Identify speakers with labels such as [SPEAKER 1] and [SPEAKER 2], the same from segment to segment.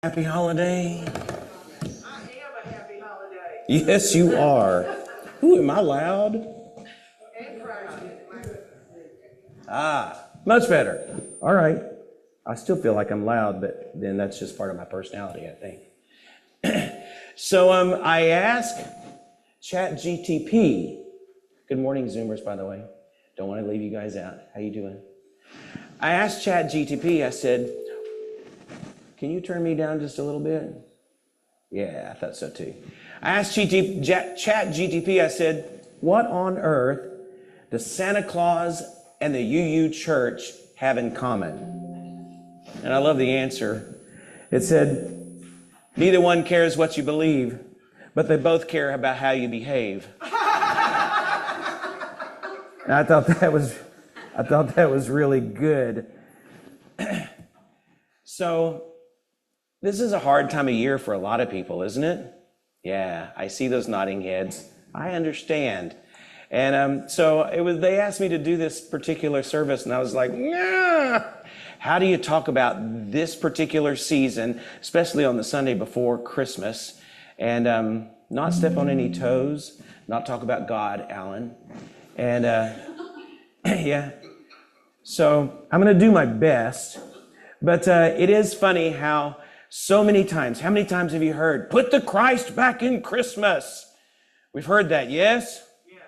[SPEAKER 1] Happy holiday.
[SPEAKER 2] I am a happy holiday.
[SPEAKER 1] Yes, you are. Ooh, am I loud?
[SPEAKER 2] And
[SPEAKER 1] Much better. All right. I still feel like I'm loud, but then that's just part of my personality, I think. So I asked ChatGTP. Good morning, Zoomers, by the way. Don't want to leave you guys out. How you doing? I asked ChatGTP, I said, can you turn me down just a little bit? Yeah, I thought so too. I asked ChatGTP, I said, what on earth does Santa Claus and the UU Church have in common? And I love the answer. It said, neither one cares what you believe, but they both care about how you behave. And I thought that was really good. So, this is a hard time of year for a lot of people, isn't it? Yeah, I see those nodding heads. I understand. And they asked me to do this particular service, and I was like, yeah. How do you talk about this particular season, especially on the Sunday before Christmas, and not step on any toes, not talk about God, Alan? And yeah. So I'm going to do my best, but it is funny how so many times, how many times have you heard, put the Christ back in Christmas? We've heard that, yes? Yes.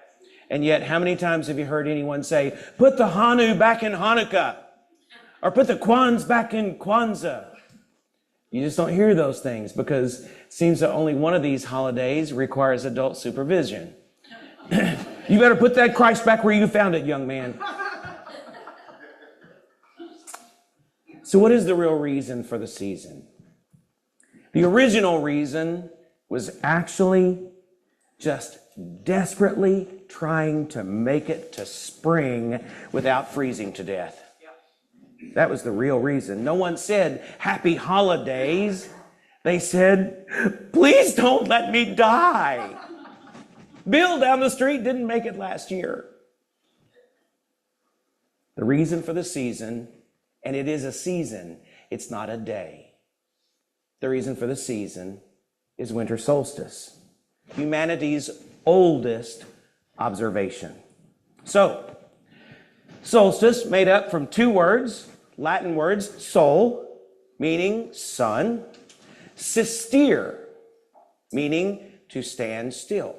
[SPEAKER 1] And yet, how many times have you heard anyone say, put the Hanu back in Hanukkah? Or put the Kwanzaa back in Kwanzaa? You just don't hear those things because it seems that only one of these holidays requires adult supervision. You better put that Christ back where you found it, young man. So what is the real reason for the season? The original reason was actually just desperately trying to make it to spring without freezing to death. That was the real reason. No one said, happy holidays. They said, please don't let me die. Bill down the street didn't make it last year. The reason for the season, and it is a season, it's not a day. The reason for the season is winter solstice, humanity's oldest observation. So, solstice made up from two words, Latin words, sol, meaning sun, sistere, meaning to stand still.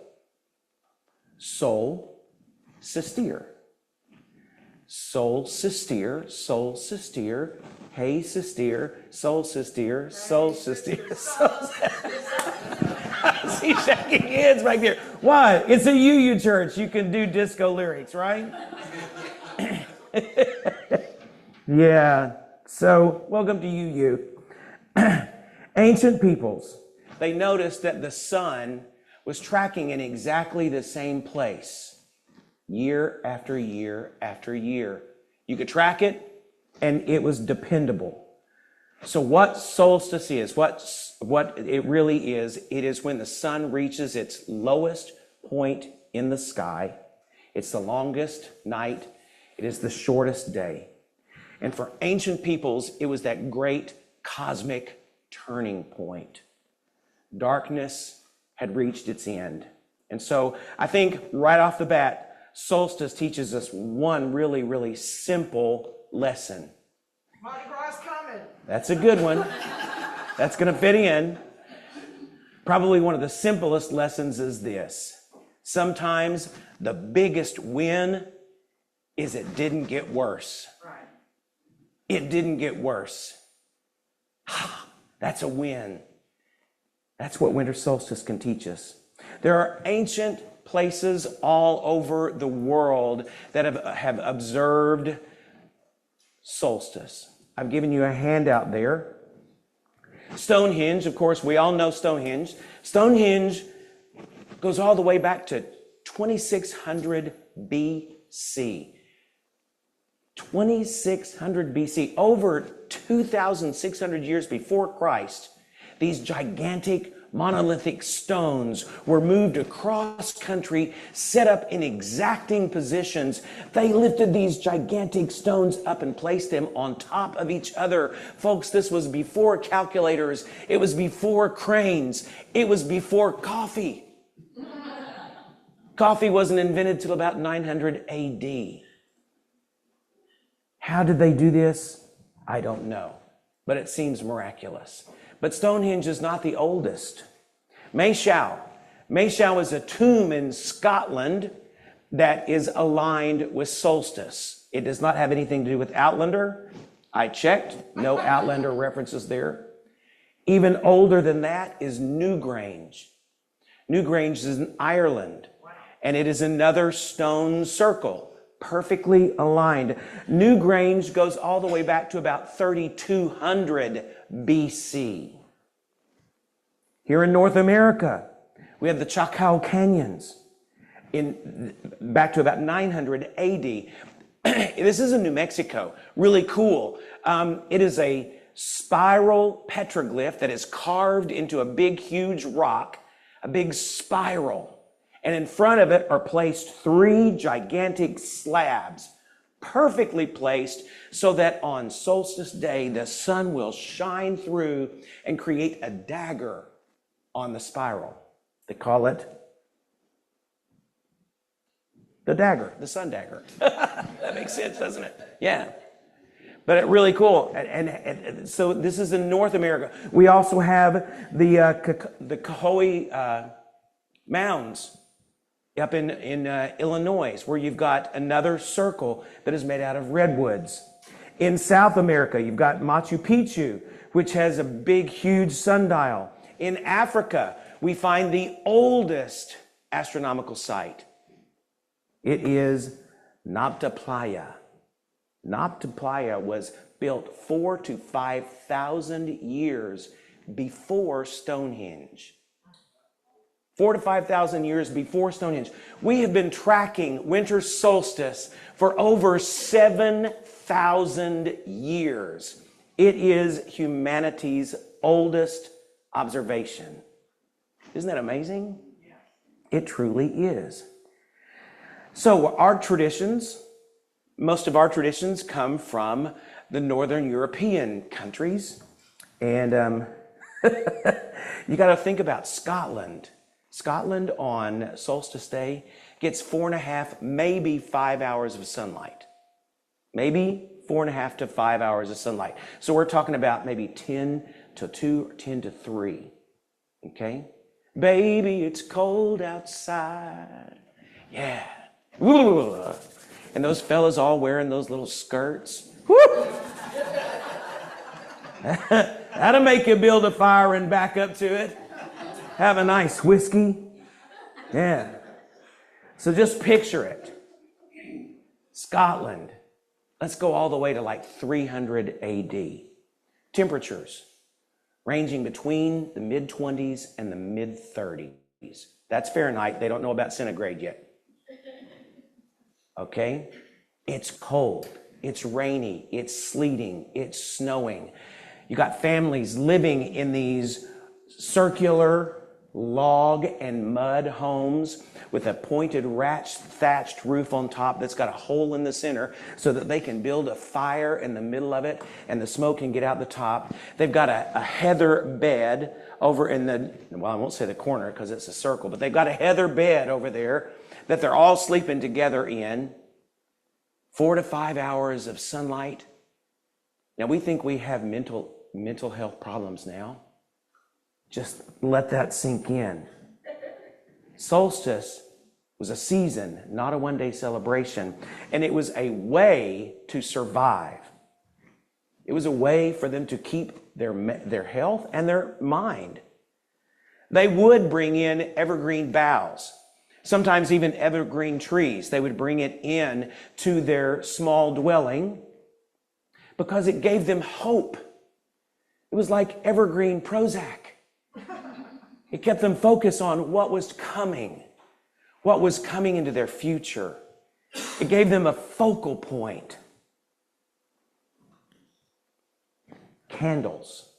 [SPEAKER 1] Sol, sistere. Sol, sistere, sol, sistere, hey, sistere, sol, sistere, sol, sistere, sol. I see shaking heads right there. Why? It's a UU church. You can do disco lyrics, right? Yeah. So, welcome to UU. Ancient peoples, they noticed that the sun was tracking in exactly the same place year after year after year. You could track it, and it was dependable. So what solstice is, what it really is, it is when the sun reaches its lowest point in the sky. It's the longest night. It is the shortest day. And for ancient peoples, it was that great cosmic turning point. Darkness had reached its end. And so I think right off the bat, solstice teaches us one really, really simple lesson.
[SPEAKER 2] Mardi Gras coming.
[SPEAKER 1] That's a good one. That's going to fit in. Probably one of the simplest lessons is this. Sometimes the biggest win is it didn't get worse.
[SPEAKER 2] Right.
[SPEAKER 1] It didn't get worse. That's a win. That's what winter solstice can teach us. There are ancient places all over the world that have observed solstice. I've given you a handout there. Stonehenge, of course, we all know Stonehenge. Stonehenge goes all the way back to 2600 BC. 2600 BC, over 2,600 years before Christ, these gigantic monolithic stones were moved across country, set up in exacting positions. They lifted these gigantic stones up and placed them on top of each other. Folks, this was before calculators. It was before cranes. It was before coffee. Coffee wasn't invented till about 900 AD. How did they do this? I don't know, but it seems miraculous. But Stonehenge is not the oldest. Mayshau is a tomb in Scotland that is aligned with Solstice. It does not have anything to do with Outlander. I checked, no Outlander references there. Even older than that is Newgrange. Newgrange is in Ireland, and it is another stone circle, perfectly aligned. Newgrange goes all the way back to about 3200 BC. Here in North America, we have the Chaco Canyons back to about 900 AD. This is in New Mexico, really cool. It is a spiral petroglyph that is carved into a big, huge rock, a big spiral. And in front of it are placed 3 gigantic slabs, perfectly placed so that on solstice day, the sun will shine through and create a dagger on the spiral. They call it the dagger, the sun dagger. That makes sense, doesn't it? Yeah. But it's really cool. And so this is in North America. We also have the Cahoe Mounds up in Illinois, where you've got another circle that is made out of redwoods. In South America, you've got Machu Picchu, which has a big, huge sundial. In Africa, we find the oldest astronomical site. It is Nabta Playa. Nabta Playa was built 4,000 to 5,000 years before Stonehenge. 4,000 to 5,000 years before Stonehenge. We have been tracking winter solstice for over 7,000 years. It is humanity's oldest observation. Isn't that amazing? It truly is. So our traditions, most of our traditions come from the Northern European countries. And you got to think about Scotland. Scotland on solstice day gets 4.5, maybe 5 hours of sunlight. Maybe 4.5 to 5 hours of sunlight. So we're talking about maybe 10 to 2 or 10 to 3. Okay? Baby, it's cold outside. Yeah. Woo. And those fellas all wearing those little skirts. Woo. That'll make you build a fire and back up to it. Have a nice whiskey. Yeah. So just picture it. Scotland. Let's go all the way to like 300 AD. Temperatures ranging between the mid-20s and the mid-30s. That's Fahrenheit. They don't know about centigrade yet. Okay? It's cold. It's rainy. It's sleeting. It's snowing. You got families living in these circular log and mud homes with a pointed thatched roof on top that's got a hole in the center so that they can build a fire in the middle of it and the smoke can get out the top. They've got a heather bed over in the, well, I won't say the corner because it's a circle, but they've got a heather bed over there that they're all sleeping together in. 4 to 5 hours of sunlight. Now we think we have mental health problems now. Just let that sink in. Solstice was a season, not a one-day celebration. And it was a way to survive. It was a way for them to keep their health and their mind. They would bring in evergreen boughs, sometimes even evergreen trees. They would bring it in to their small dwelling because it gave them hope. It was like evergreen Prozac. It kept them focused on what was coming into their future. It gave them a focal point. Candles,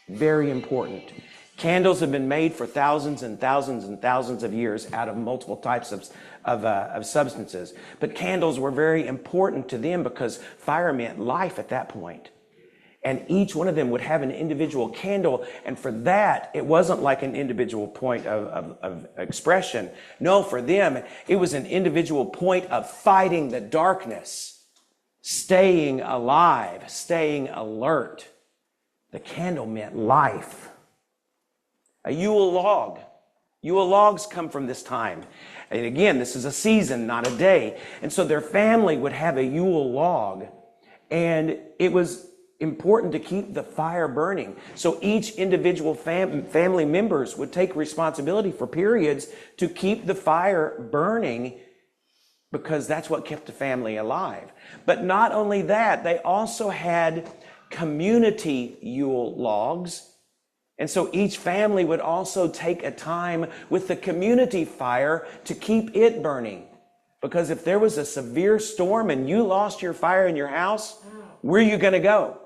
[SPEAKER 1] very important. Candles have been made for thousands and thousands and thousands of years out of multiple types of substances. But candles were very important to them because fire meant life at that point. And each one of them would have an individual candle. And for that, it wasn't like an individual point of expression. No, for them, it was an individual point of fighting the darkness, staying alive, staying alert. The candle meant life. A Yule log. Yule logs come from this time. And again, this is a season, not a day. And so their family would have a Yule log. And it was important to keep the fire burning. So each individual family members would take responsibility for periods to keep the fire burning, because that's what kept the family alive. But not only that, they also had community Yule logs. And so each family would also take a time with the community fire to keep it burning. Because if there was a severe storm and you lost your fire in your house, where are you going to go?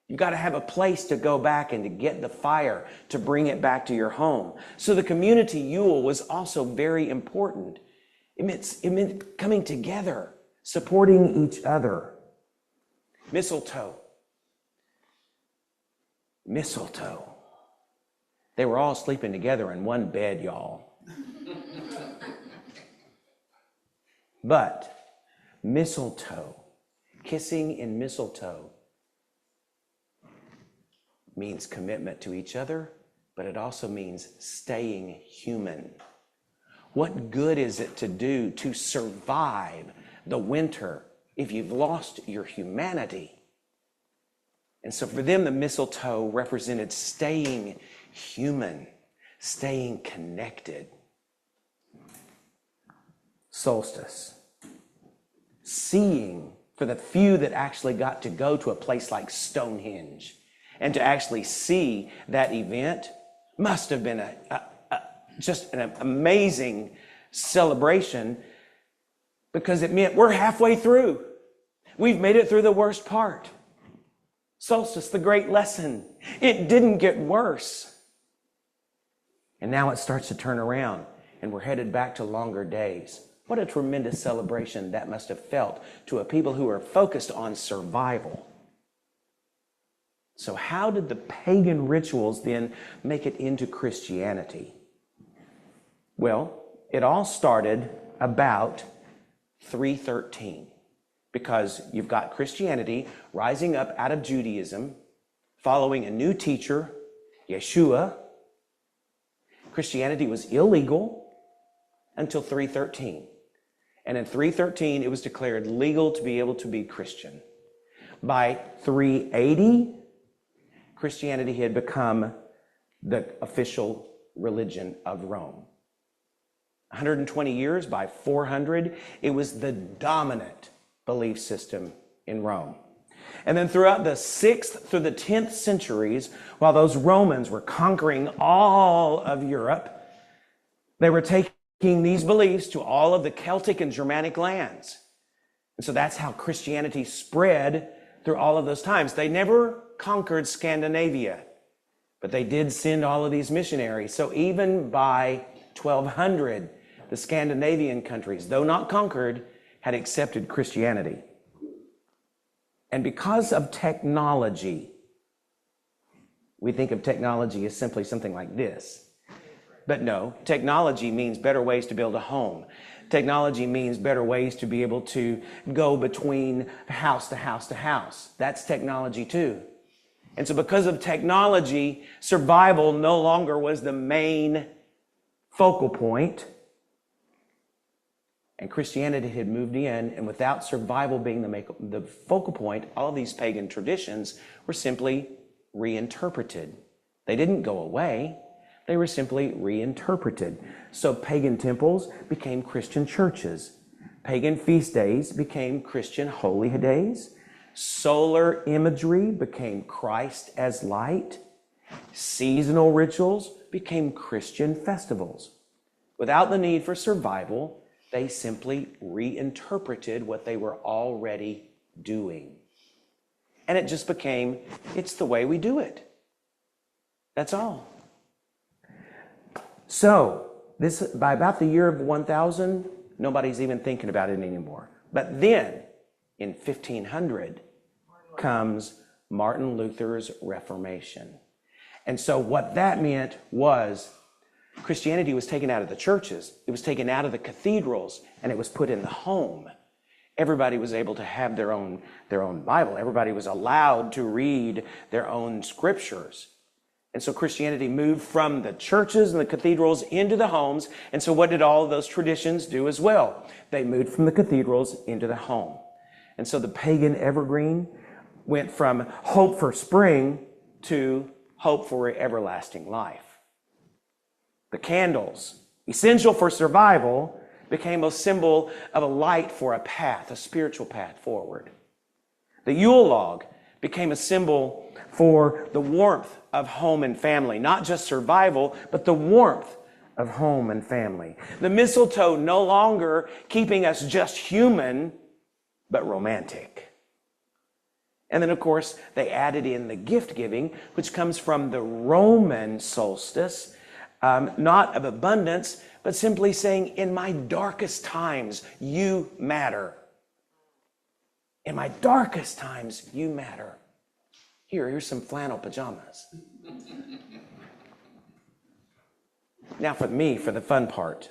[SPEAKER 1] You've got to have a place to go back and to get the fire, to bring it back to your home. So the community Yule was also very important. It meant coming together, supporting each other. Mistletoe. Mistletoe. They were all sleeping together in one bed, y'all. But mistletoe, kissing in mistletoe, means commitment to each other, but it also means staying human. What good is it to do to survive the winter if you've lost your humanity? And so for them, the mistletoe represented staying human, staying connected. Solstice. Seeing, for the few that actually got to go to a place like Stonehenge and to actually see that event, must have been just an amazing celebration, because it meant we're halfway through. We've made it through the worst part. Solstice, the great lesson. It didn't get worse. And now it starts to turn around, and we're headed back to longer days. What a tremendous celebration that must have felt to a people who are focused on survival. So how did the pagan rituals then make it into Christianity? Well, it all started about 313, because you've got Christianity rising up out of Judaism, following a new teacher, Yeshua. Christianity was illegal until 313. And in 313, it was declared legal to be able to be Christian. By 380, Christianity had become the official religion of Rome. 120 years, by 400, it was the dominant belief system in Rome. And then throughout the 6th through the 10th centuries, while those Romans were conquering all of Europe, they were taking these beliefs to all of the Celtic and Germanic lands. And so that's how Christianity spread through all of those times. They never conquered Scandinavia, but they did send all of these missionaries. So even by 1200, the Scandinavian countries, though not conquered, had accepted Christianity. And because of technology, we think of technology as simply something like this. But no, technology means better ways to build a home. Technology means better ways to be able to go between house to house to house. That's technology too. And so because of technology, survival no longer was the main focal point. And Christianity had moved in, and without survival being the focal point, all of these pagan traditions were simply reinterpreted. They didn't go away. They were simply reinterpreted. So pagan temples became Christian churches. Pagan feast days became Christian holy days. Solar imagery became Christ as light. Seasonal rituals became Christian festivals. Without the need for survival, they simply reinterpreted what they were already doing. And it just became, it's the way we do it. That's all. So by about the year of 1000, nobody's even thinking about it anymore. But then in 1500 comes Martin Luther's Reformation. And so what that meant was Christianity was taken out of the churches, it was taken out of the cathedrals, and it was put in the home. Everybody was able to have their own Bible. Everybody was allowed to read their own scriptures. And so Christianity moved from the churches and the cathedrals into the homes. And so what did all of those traditions do as well? They moved from the cathedrals into the home. And so the pagan evergreen went from hope for spring to hope for everlasting life. The candles, essential for survival, became a symbol of a light for a path, a spiritual path forward. The Yule log became a symbol for the warmth of home and family, not just survival, but the warmth of home and family. The mistletoe no longer keeping us just human, but romantic. And then, of course, they added in the gift giving, which comes from the Roman solstice, not of abundance, but simply saying, in my darkest times, you matter. In my darkest times, you matter. Here's some flannel pajamas. Now for me, for the fun part,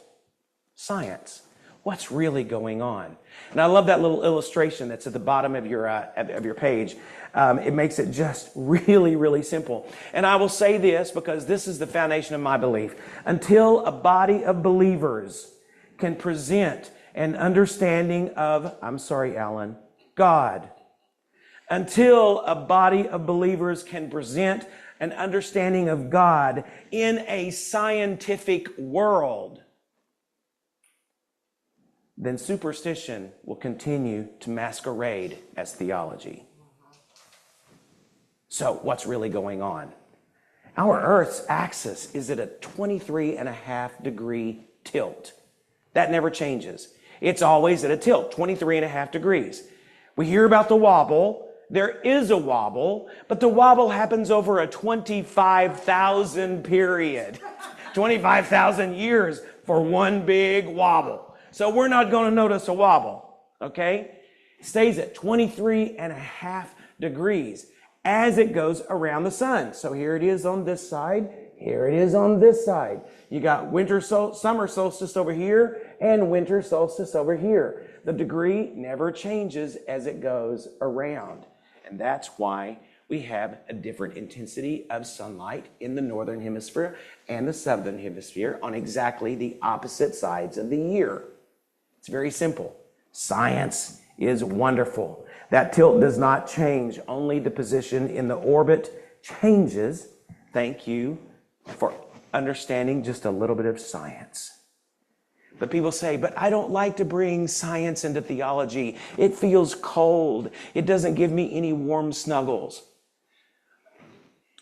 [SPEAKER 1] science. What's really going on? And I love that little illustration that's at the bottom of your page. It makes it just really, really simple. And I will say this because this is the foundation of my belief. Until a body of believers can present an understanding of, I'm sorry, Alan, God. Until a body of believers can present an understanding of God in a scientific world, then superstition will continue to masquerade as theology. So what's really going on? Our Earth's axis is at a 23.5 degree tilt. That never changes. It's always at a tilt, 23.5 degrees. We hear about the wobble. There is a wobble, but the wobble happens over a 25,000 period. 25,000 years for one big wobble. So we're not going to notice a wobble, okay? It stays at 23.5 degrees as it goes around the sun. So here it is on this side. Here it is on this side. You got summer solstice over here and winter solstice over here. The degree never changes as it goes around. And that's why we have a different intensity of sunlight in the northern hemisphere and the southern hemisphere on exactly the opposite sides of the year. It's very simple. Science is wonderful. That tilt does not change. Only the position in the orbit changes. Thank you for understanding just a little bit of science. But people say, but I don't like to bring science into theology. It feels cold. It doesn't give me any warm snuggles.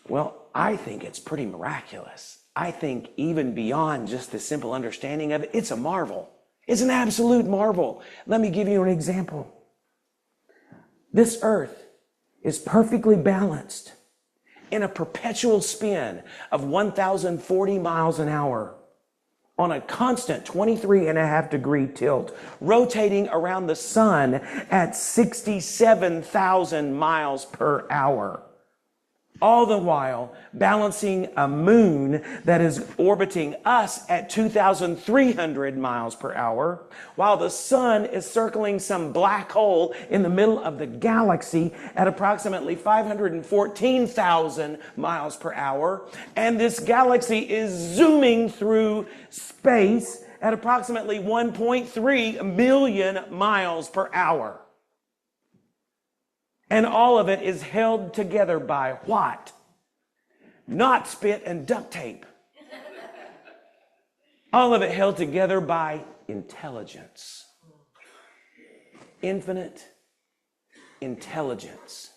[SPEAKER 1] Well, I think it's pretty miraculous. I think even beyond just the simple understanding of it, it's a marvel. It's an absolute marvel. Let me give you an example. This earth is perfectly balanced in a perpetual spin of 1,040 miles an hour on a constant 23.5 degree tilt, rotating around the sun at 67,000 miles per hour. All the while balancing a moon that is orbiting us at 2,300 miles per hour, while the sun is circling some black hole in the middle of the galaxy at approximately 514,000 miles per hour, and this galaxy is zooming through space at approximately 1.3 million miles per hour. And all of it is held together by what? Not spit and duct tape. All of it held together by intelligence. Infinite intelligence.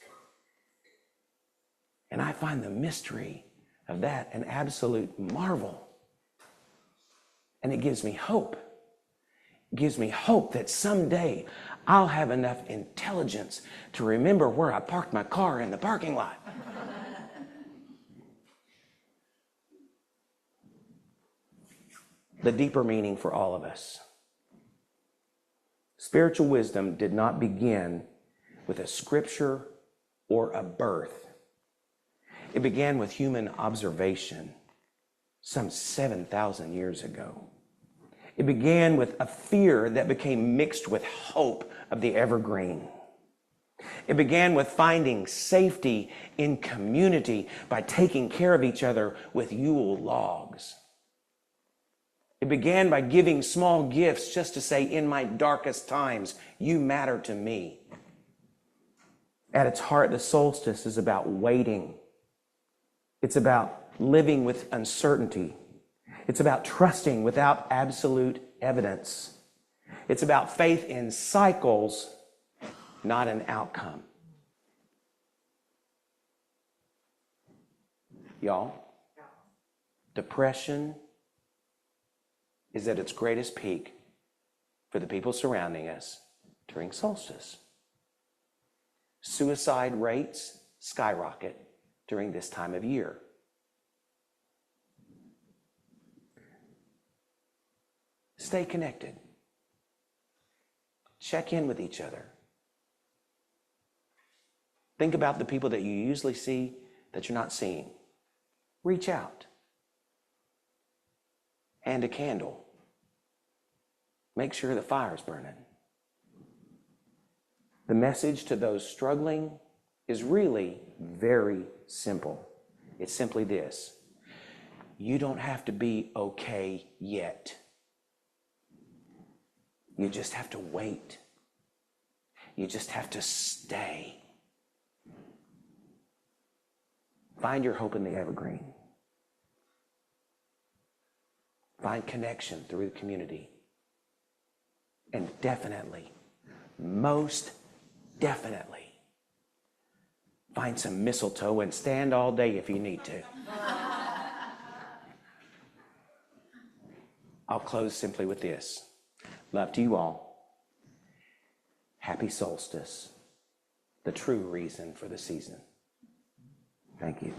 [SPEAKER 1] And I find the mystery of that an absolute marvel. And it gives me hope. It gives me hope that someday I'll have enough intelligence to remember where I parked my car in the parking lot. the deeper meaning for all of us. Spiritual wisdom did not begin with a scripture or a birth. It began with human observation some 7,000 years ago. It began with a fear that became mixed with hope of the evergreen. It began with finding safety in community by taking care of each other with Yule logs. It began by giving small gifts just to say, in my darkest times, you matter to me. At its heart, the solstice is about waiting. It's about living with uncertainty. It's about trusting without absolute evidence. It's about faith in cycles, not an outcome. Y'all, depression is at its greatest peak for the people surrounding us during solstice. Suicide rates skyrocket during this time of year. Stay connected. Check in with each other. Think about the people that you usually see that you're not seeing. Reach out. And a candle. Make sure the fire's burning. The message to those struggling is really very simple. It's simply this: you don't have to be okay yet. You just have to wait. You just have to stay. Find your hope in the evergreen. Find connection through the community. And definitely, most definitely, find some mistletoe and stand all day if you need to. I'll close simply with this. Love to you all. Happy solstice, the true reason for the season. Thank you.